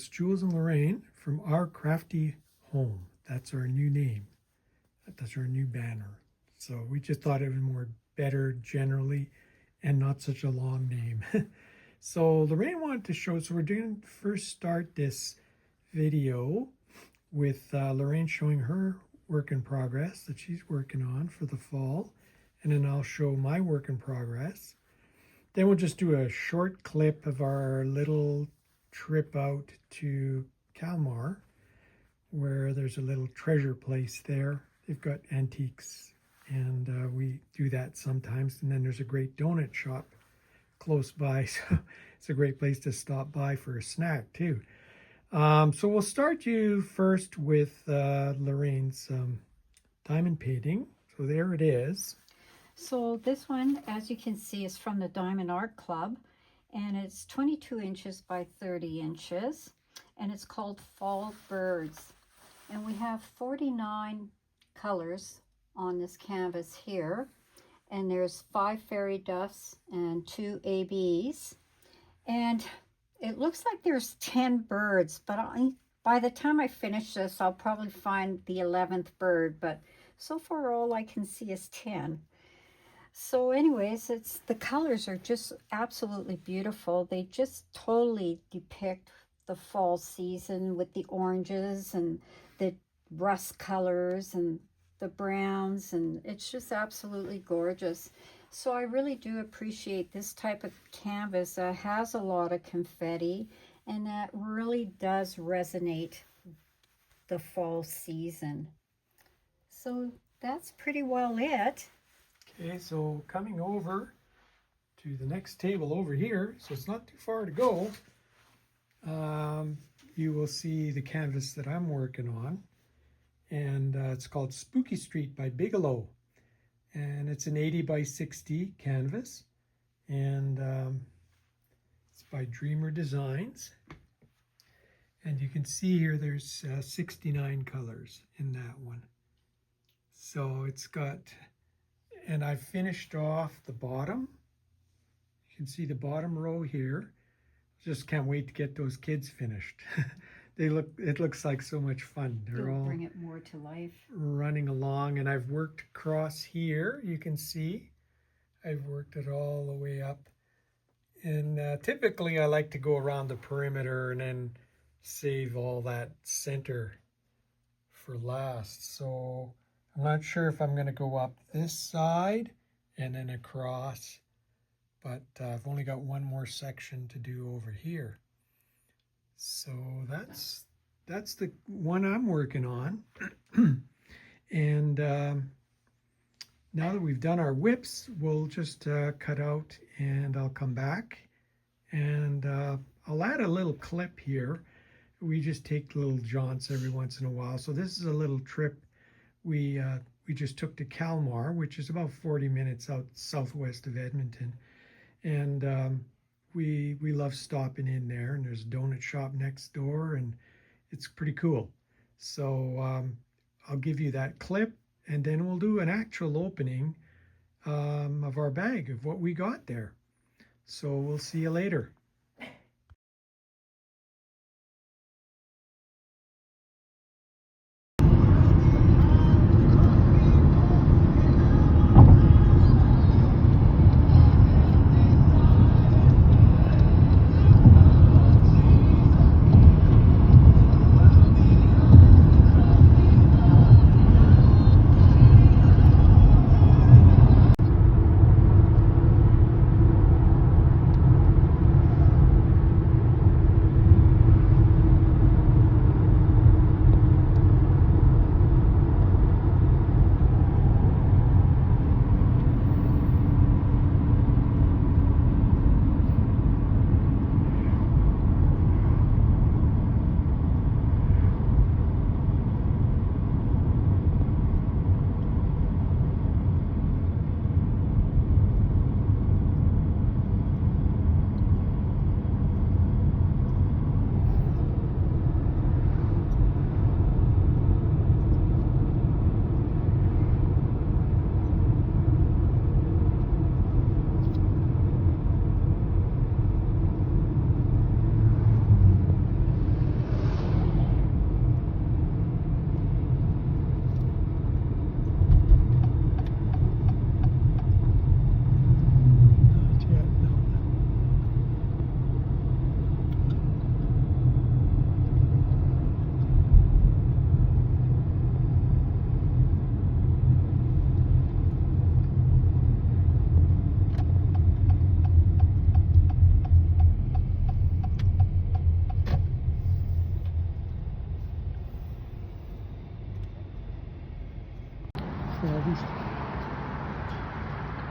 it's Jules and Lorraine from Our Crafty Home. That's our new name. That's our new banner. So we just thought it was more better generally and not such a long name. So Lorraine wanted to show, so we're doing first start this video with Lorraine showing her work in progress that she's working on for the fall. And then I'll show my work in progress. Then we'll just do a short clip of our little trip out to Kalmar, where there's a little treasure place there. They've got antiques, and we do that sometimes. And then there's a great donut shop close by, so it's a great place to stop by for a snack too. So we'll start you first with Lorraine's diamond painting. So there it is. So this one, as you can see, is from the Diamond Art Club, and it's 22 inches by 30 inches, and it's called Fall Birds. And we have 49 colors on this canvas here, and there's 5 fairy dust and 2 ABs, and it looks like there's 10 birds, but by the time I finish this, I'll probably find the 11th bird, but so far all I can see is 10. So anyways, the colors are just absolutely beautiful. They just totally depict the fall season with the oranges and the rust colors and the browns, and it's just absolutely gorgeous. So I really do appreciate this type of canvas that has a lot of confetti and that really does resonate the fall season. So that's pretty well it. Okay, so coming over to the next table over here, so it's not too far to go, you will see the canvas that I'm working on, and it's called Spooky Street by Bigelow, and it's an 80 by 60 canvas, and it's by Dreamer Designs, and you can see here there's 69 colors in that one. So it's got, and I finished off the bottom. You can see the bottom row here. Just can't wait to get those kids finished. It looks like so much fun. They're all bring it more to life. Running along, and I've worked across here. You can see I've worked it all the way up. And typically I like to go around the perimeter and then save all that center for last. So I'm not sure if I'm going to go up this side and then across, but I've only got one more section to do over here. So that's the one I'm working on. And now that we've done our whips, we'll just cut out, and I'll come back, and I'll add a little clip here. We just take little jaunts every once in a while. So this is a little trip we just took to Kalmar, which is about 40 minutes out southwest of Edmonton, and we love stopping in there, and there's a donut shop next door, and it's pretty cool. So I'll give you that clip, and then we'll do an actual opening of our bag of what we got there. So we'll see you later.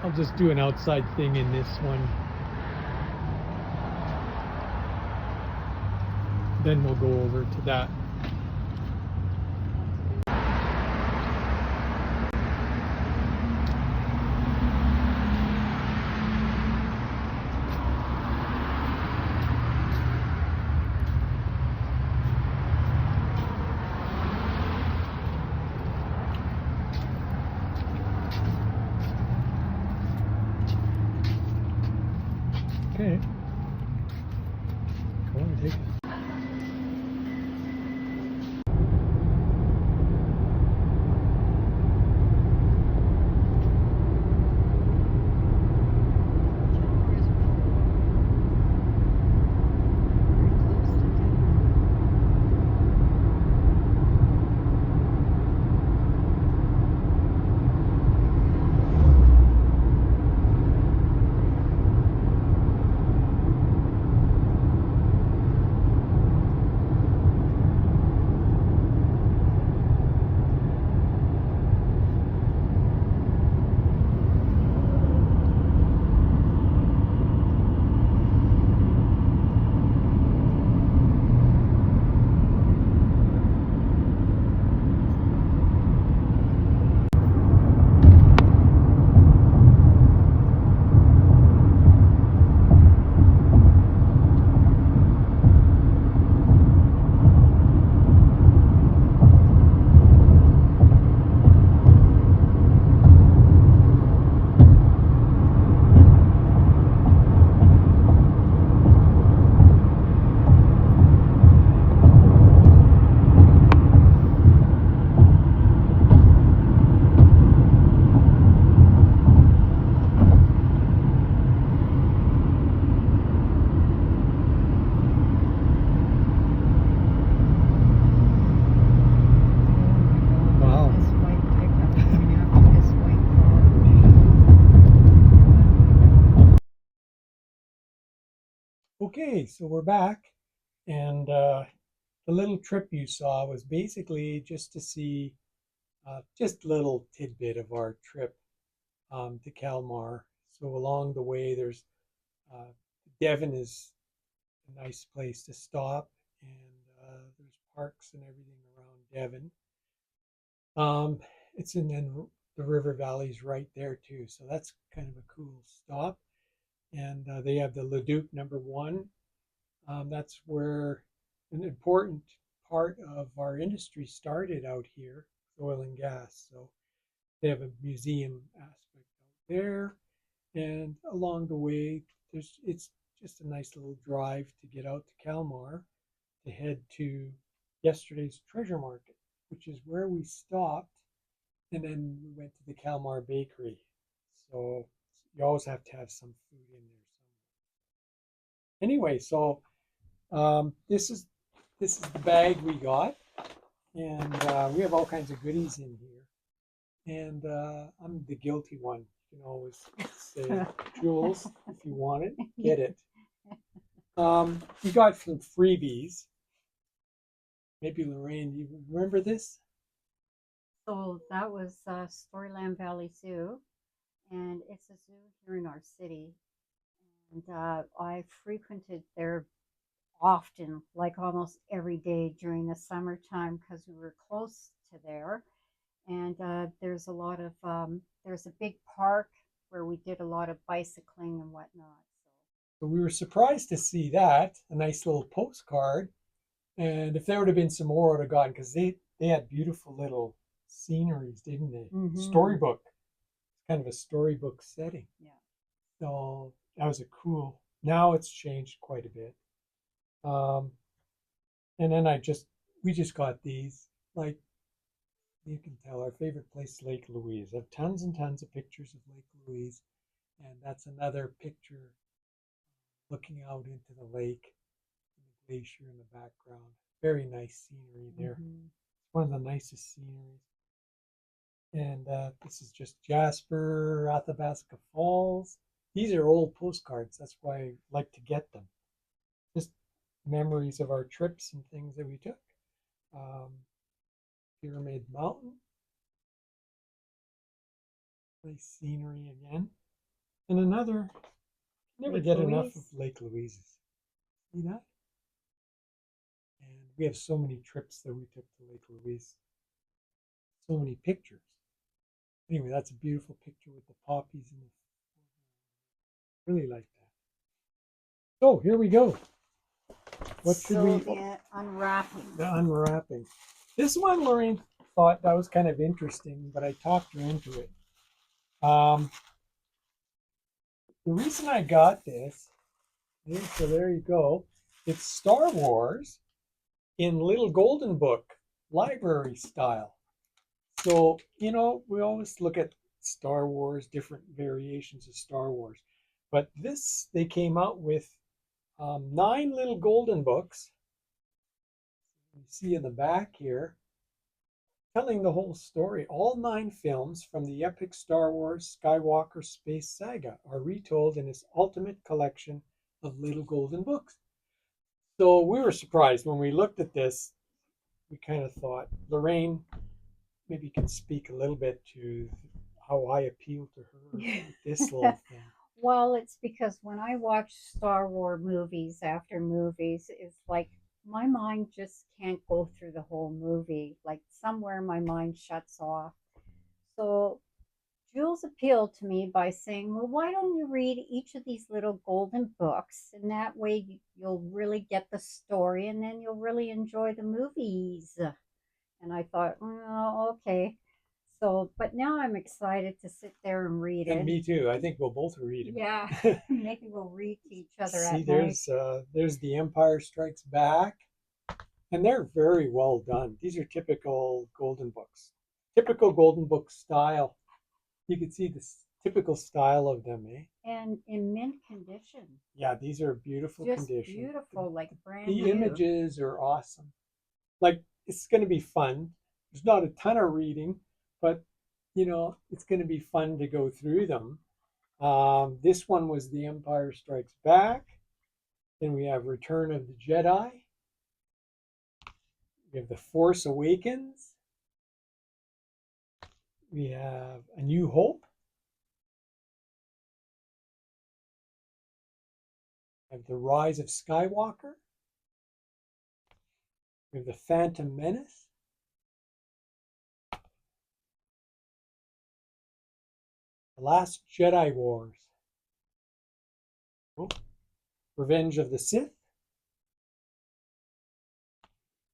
I'll just do an outside thing in this one. Then we'll go over to that. Okay. Go on, take it. Wow. This white pickup coming after this white car. Okay, so we're back, and the little trip you saw was basically just to see just a little tidbit of our trip to Kalmar. So along the way, there's Devon is a nice place to stop, and there's parks and everything around Devon. It's in then the river valley's right there too, so that's kind of a cool stop. And they have the Leduc #1. That's where an important part of our industry started out here, oil and gas. So they have a museum aspect out there, and along the way, it's just a nice little drive to get out to Kalmar to head to yesterday's treasure market, which is where we stopped, and then we went to the Kalmar Bakery. So you always have to have some food in there somewhere. Anyway, so this is the bag we got, and we have all kinds of goodies in here. And I'm the guilty one. You can always say, Jules, if you want it, get it. We got some freebies. Maybe Lorraine, you remember this? So that was Storyland Valley Zoo, and it's a zoo here in our city. And I frequented there often, like almost every day during the summertime, because we were close to there. And there's a lot of there's a big park where we did a lot of bicycling and whatnot. So we were surprised to see that, a nice little postcard. And if there would have been some more, I would have gone, because they had beautiful little sceneries, didn't they? Storybook. It's kind of a storybook setting. Yeah. So that was a cool. Now it's changed quite a bit. And then we just got these. Like you can tell, our favorite place is Lake Louise. I have tons and tons of pictures of Lake Louise, and that's another picture looking out into the lake, and the glacier in the background. Very nice scenery there. It's one of the nicest sceneries. And this is just Jasper, Athabasca Falls. These are old postcards. That's why I like to get them. Just memories of our trips and things that we took. Pyramid Mountain. Nice scenery again. And another, never Lake get enough of Louise. Lake Louise. See that? And we have so many trips that we took to Lake Louise. So many pictures. Anyway, that's a beautiful picture with the poppies and the really like that. So here we go. What should So we the unwrapping. the unwrapping? This one Lorraine thought that was kind of interesting, but I talked her into it. The reason I got this, so there you go. It's Star Wars in Little Golden Book library style. So, you know, we always look at Star Wars, different variations of Star Wars. But this, they came out with 9 little golden books. You see in the back here, telling the whole story. All 9 films from the epic Star Wars Skywalker space saga are retold in this ultimate collection of little golden books. So we were surprised when we looked at this. We kind of thought, Lorraine maybe can speak a little bit to how I appeal to her with this little thing. Well, it's because when I watch Star Wars movies after movies, it's like my mind just can't go through the whole movie. Like somewhere my mind shuts off. So Jules appealed to me by saying, well, why don't you read each of these little golden books? And that way you'll really get the story and then you'll really enjoy the movies. And I thought, oh, okay. So, but now I'm excited to sit there and read And it. me too. I think we'll both read them. Yeah, maybe we'll read to each other See, at night. there's The Empire Strikes Back, and they're very well done. These are typical golden books, typical golden book style. You can see the typical style of them, eh? And in mint condition. Yeah, these are beautiful Just condition. beautiful, like brand The new. images are awesome. Like, it's going to be fun. There's not a ton of reading, but you know, it's going to be fun to go through them. This one was The Empire Strikes Back. Then we have Return of the Jedi. We have The Force Awakens. We have A New Hope. We have The Rise of Skywalker. We have The Phantom Menace. The Last Jedi Wars. Oh, Revenge of the Sith.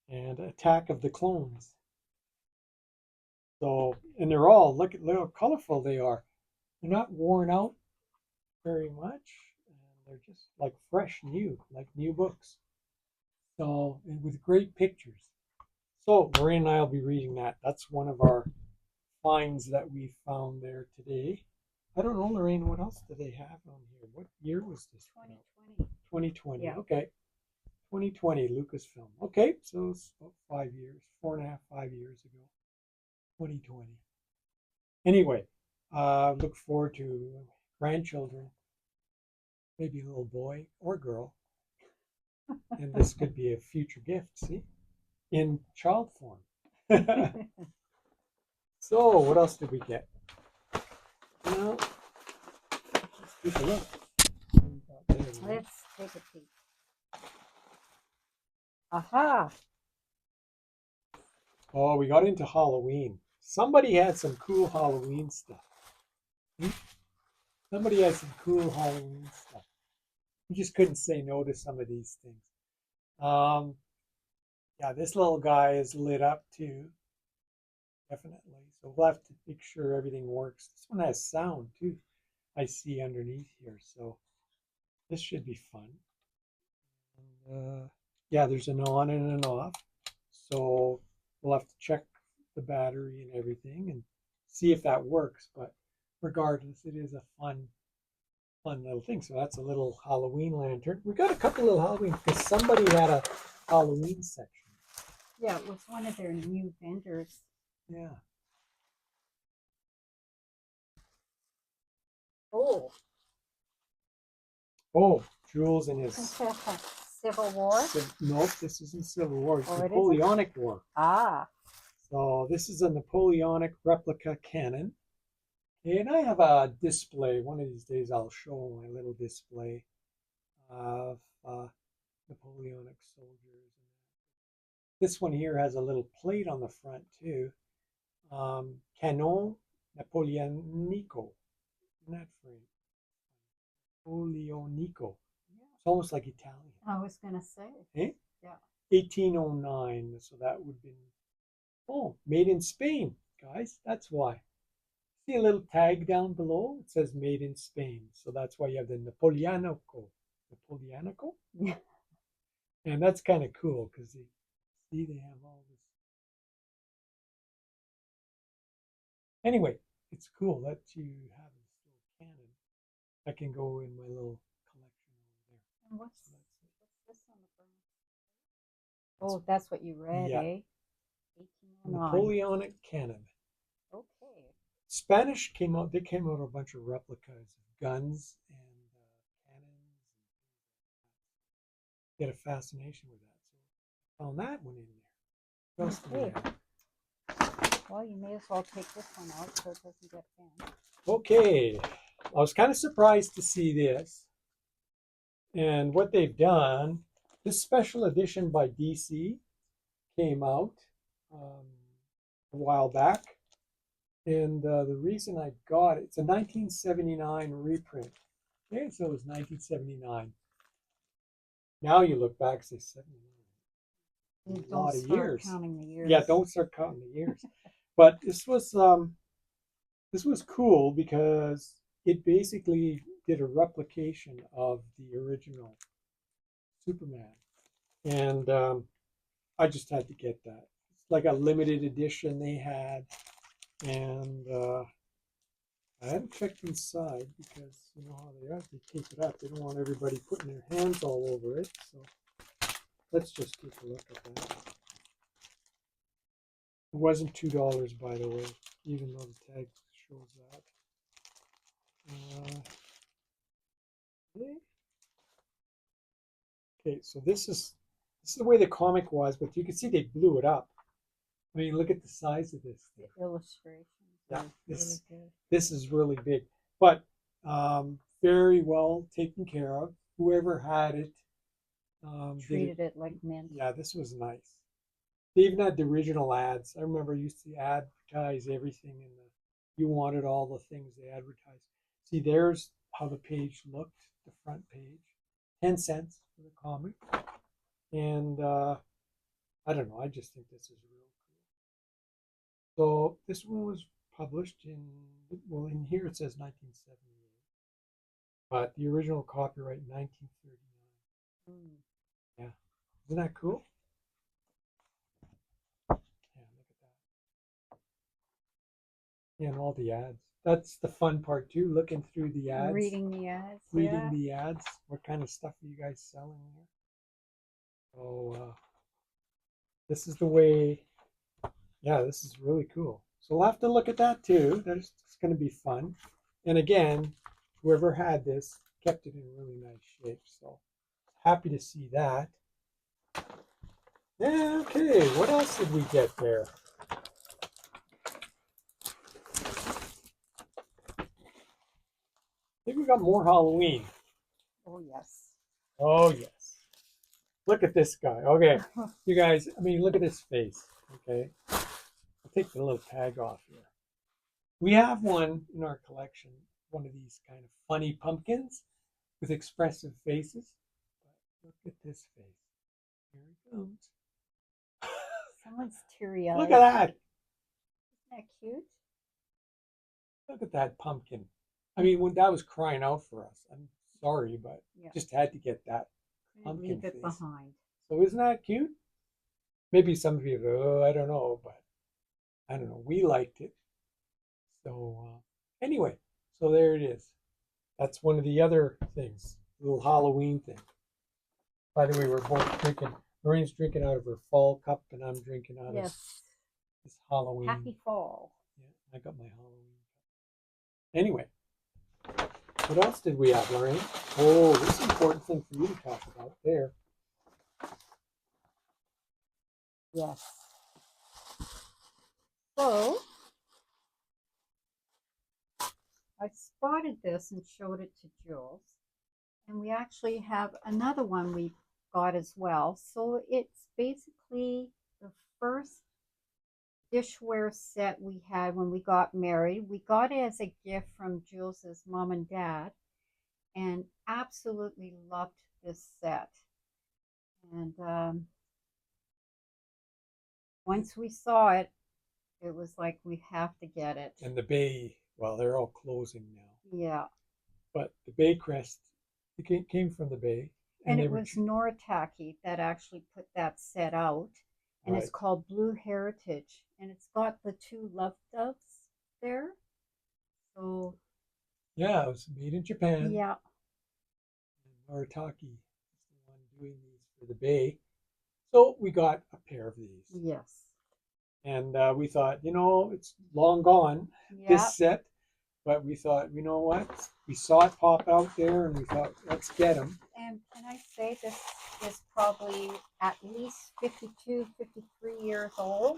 And Attack of the Clones. So, and they're all, look how colorful they are. They're not worn out very much. And they're just like fresh new, like new books. So, and with great pictures. So, Lorraine and I will be reading that. That's one of our finds that we found there today. I don't know, Lorraine, what else do they have on here? What year was this? 2020. 2020. Yeah. Okay. 2020 Lucasfilm. Okay, so it's about 5 years, 4.5, 5 years ago. 2020. Anyway, look forward to grandchildren, maybe a little boy or girl. And this could be a future gift, see, in child form. So, what else did we get? Well, let's take a look. Let's take a peek. Aha! Oh, we got into Halloween. Somebody had some cool Halloween stuff. Somebody had some cool Halloween stuff. We just couldn't say no to some of these things. Yeah, this little guy is lit up too. Definitely. So we'll have to make sure everything works. This one has sound too. I see underneath here. So this should be fun. And, yeah, there's an on and an off. So we'll have to check the battery and everything and see if that works. But regardless, it is a fun little thing. So that's a little Halloween lantern. We got a couple of Halloween because somebody had a Halloween section. Yeah, it was one of their new vendors. Yeah. Oh. Oh, Jules and his Civil War? Nope, this isn't Civil War. It's Oh, it isn't? Napoleonic War. Ah. So this is a Napoleonic replica cannon. And I have a display. One of these days I'll show my little display of Napoleonic soldiers. This one here has a little plate on the front too. Canon Napoleonico. Isn't that French? Napoleonico. It's almost like Italian. I was going to say. Eh? Yeah. 1809. So that would be, oh, made in Spain, guys. That's why. See a little tag down below? It says made in Spain. So that's why you have the Napoleonico. Napoleonico? Yeah. And that's kind of cool because they have all this. Anyway, it's cool that you have this little cannon that can go in my little collection over there. And what's So this on the front? Oh, that's what you read, yeah. eh? 1809. Napoleonic cannon. Okay. Spanish came out. They came out with a bunch of replicas of guns and cannons. Get a fascination with that. So I found that one in there. Just Okay. there. Well, you may as well take this one out so it doesn't get bent. Okay, I was kind of surprised to see this. And what they've done, this special edition by DC came out a while back. And the reason I got it, it's a 1979 reprint. Okay, so it was 1979. Now you look back and say 79. A lot of years. Counting the years. Yeah, don't start counting the years. But this was cool because it basically did a replication of the original Superman, and I just had to get that. It's like a limited edition they had, and I haven't checked inside because you know how they are. They tape it up. They don't want everybody putting their hands all over it. So let's just take a look at that. It wasn't $2, by the way, even though the tag shows that. Okay, so this is the way the comic was, but you can see they blew it up. I mean, look at the size of this thing. The illustrations. Yeah, Really good. this is really big, but very well taken care of. Whoever had it Treated it like mint. Yeah, this was nice. They even had the original ads. I remember I used to advertise everything in the. You wanted all the things they advertised. See, there's how the page looked, the front page. 10 cents for the comic. And I don't know, I just think this is real cool. So this one was published in, well, in here it says 1978. But the original copyright 1939. Yeah. Isn't that cool? Yeah, look at that. Yeah, and all the ads. That's the fun part too, looking through the ads. Reading the ads. Reading the ads. What kind of stuff are you guys selling there? So this is the way, yeah, this is really cool. So we'll have to look at that too. That's going to be fun. And again, whoever had this kept it in really nice shape. So happy to see that. Yeah, okay, what else did we get there? I think we got more Halloween. Oh, yes. Oh, yes. Look at this guy. Okay, you guys, I mean, look at his face. Okay, I'll take the little tag off here. We have one in our collection, one of these kind of funny pumpkins with expressive faces. But look at this face. Here he comes. Someone's teary-eyed. Look at that. Isn't that cute? Look at that pumpkin. I mean, when that was crying out for us. I'm sorry, but just had to get that pumpkin Leave it face behind. So isn't that cute? Maybe some of you go, oh, I don't know, but I don't know. We liked it. So anyway, so there it is. That's one of the other things, little Halloween thing. By the way, we're both drinking. Lorraine's drinking out of her fall cup, and I'm drinking out of this Halloween. Happy fall. Yeah, I got my Halloween cup. Anyway, what else did we have, Lorraine? Oh, this is an important thing for you to talk about there. Yes. So, I spotted this and showed it to Jules. And we actually have another one we got as well. So it's basically the first dishware set we had when we got married. We got it as a gift from Jules's mom and dad and absolutely loved this set. And once we saw it, it was like we have to get it. And the bay, well, they're all closing now. Yeah. But the bay crest, it came from the bay. And it was Noritake that actually put that set out. And it's called Blue Heritage. And it's got the two love doves there. So yeah, it was made in Japan. yeah. And Noritake is the one doing these for the bay. So we got a pair of these. Yes. And we thought, it's long gone, Yeah. this set. But we thought, you know what? We saw it pop out there and we thought, let's get them. And can I say this is probably at least 52, 53 years old.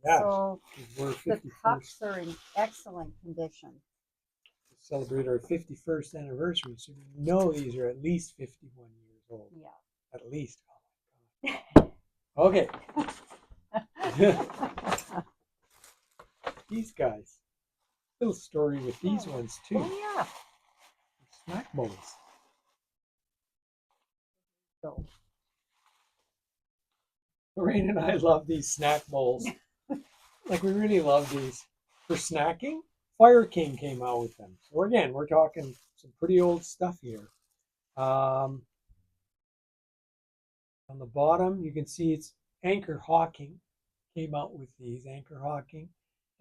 Yeah. So we're the cups are in excellent condition. To celebrate our 51st anniversary. So we know these are at least 51 years old. Yeah. At least. Oh my God. Okay. These guys. Little story with these ones too. Oh yeah. Snack bowls. So. Lorraine and I love these snack bowls. Like we really love these. For snacking, Fire King came out with them. So again, we're talking some pretty old stuff here. On the bottom, you can see it's Anchor Hawking came out with these, Anchor Hawking.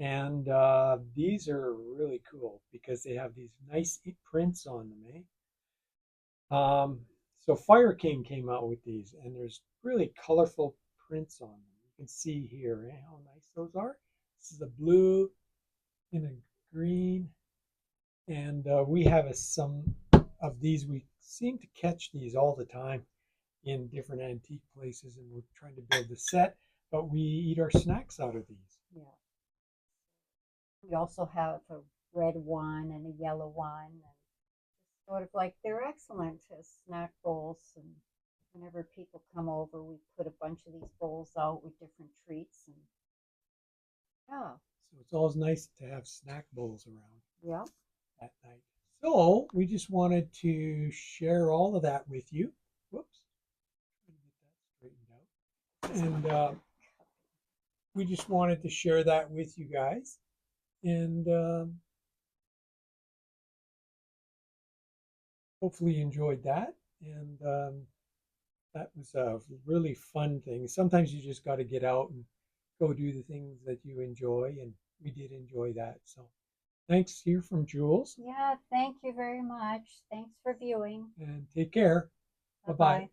And these are really cool because they have these nice prints on them, eh? So Fire King came out with these, and there's really colorful prints on them. You can see here how nice those are. This is a blue and a green, and we have some of these. We seem to catch these all the time in different antique places, and we're trying to build the set, but we eat our snacks out of these. Yeah. We also have a red one and a yellow one, and sort of like they're excellent as snack bowls. And whenever people come over, we put a bunch of these bowls out with different treats. And yeah. So it's always nice to have snack bowls around. Yeah. At night. So we just wanted to share all of that with you. Whoops. Get that straightened out. And we just wanted to share that with you guys. And hopefully you enjoyed that. And that was a really fun thing. Sometimes you just got to get out and go do the things that you enjoy. And we did enjoy that. So thanks here from Jules. Yeah, thank you very much. Thanks for viewing. And take care. Bye-bye. Bye-bye.